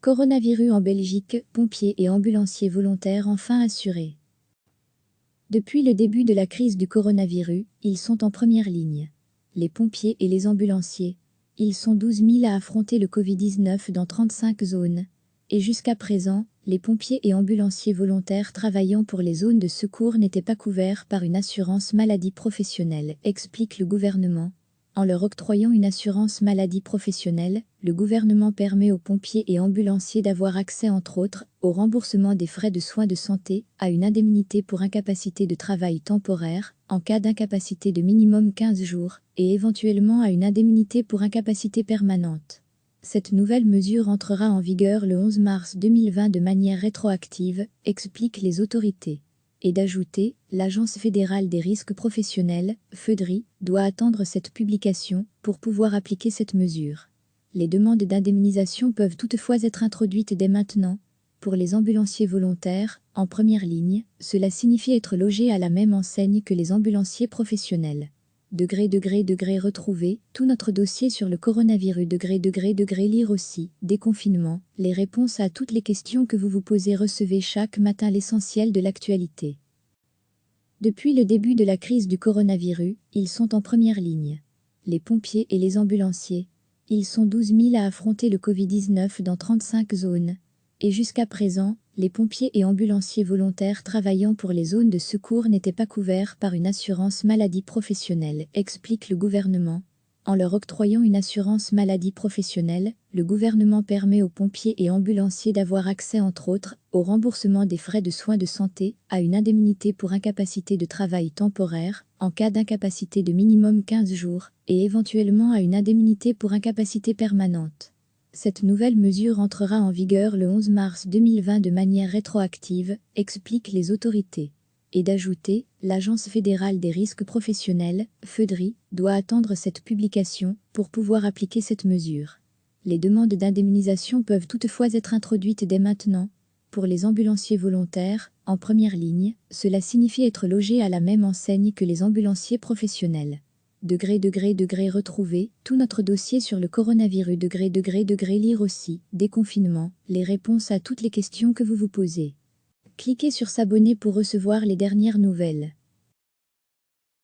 Coronavirus en Belgique, pompiers et ambulanciers volontaires enfin assurés. Depuis le début de la crise du coronavirus, ils sont en première ligne. Les pompiers et les ambulanciers. Ils sont 12 000 à affronter le Covid-19 dans 35 zones. Et jusqu'à présent, les pompiers et ambulanciers volontaires travaillant pour les zones de secours n'étaient pas couverts par une assurance maladie professionnelle, explique le gouvernement. En leur octroyant une assurance maladie professionnelle, le gouvernement permet aux pompiers et ambulanciers d'avoir accès entre autres au remboursement des frais de soins de santé, à une indemnité pour incapacité de travail temporaire, en cas d'incapacité de minimum 15 jours, et éventuellement à une indemnité pour incapacité permanente. Cette nouvelle mesure entrera en vigueur le 11 mars 2020 de manière rétroactive, expliquent les autorités. Et d'ajouter, l'Agence fédérale des risques professionnels, FEDRI, doit attendre cette publication pour pouvoir appliquer cette mesure. Les demandes d'indemnisation peuvent toutefois être introduites dès maintenant. Pour les ambulanciers volontaires, en première ligne, cela signifie être logés à la même enseigne que les ambulanciers professionnels. Retrouver tout notre dossier sur le coronavirus. Lire aussi, déconfinement, les réponses à toutes les questions que vous vous posez. Recevez chaque matin l'essentiel de l'actualité. Depuis le début de la crise du coronavirus, ils sont en première ligne. Les pompiers et les ambulanciers. Ils sont 12 000 à affronter le Covid-19 dans 35 zones. Et jusqu'à présent, les pompiers et ambulanciers volontaires travaillant pour les zones de secours n'étaient pas couverts par une assurance maladie professionnelle, explique le gouvernement. En leur octroyant une assurance maladie professionnelle, le gouvernement permet aux pompiers et ambulanciers d'avoir accès entre autres au remboursement des frais de soins de santé, à une indemnité pour incapacité de travail temporaire, en cas d'incapacité de minimum 15 jours, et éventuellement à une indemnité pour incapacité permanente. Cette nouvelle mesure entrera en vigueur le 11 mars 2020 de manière rétroactive, expliquent les autorités. Et d'ajouter, l'Agence fédérale des risques professionnels, FEDRI, doit attendre cette publication pour pouvoir appliquer cette mesure. Les demandes d'indemnisation peuvent toutefois être introduites dès maintenant. Pour les ambulanciers volontaires, en première ligne, cela signifie être logés à la même enseigne que les ambulanciers professionnels. Retrouver tout notre dossier sur le coronavirus. Lire aussi, déconfinement, les réponses à toutes les questions que vous vous posez. Cliquez sur s'abonner pour recevoir les dernières nouvelles.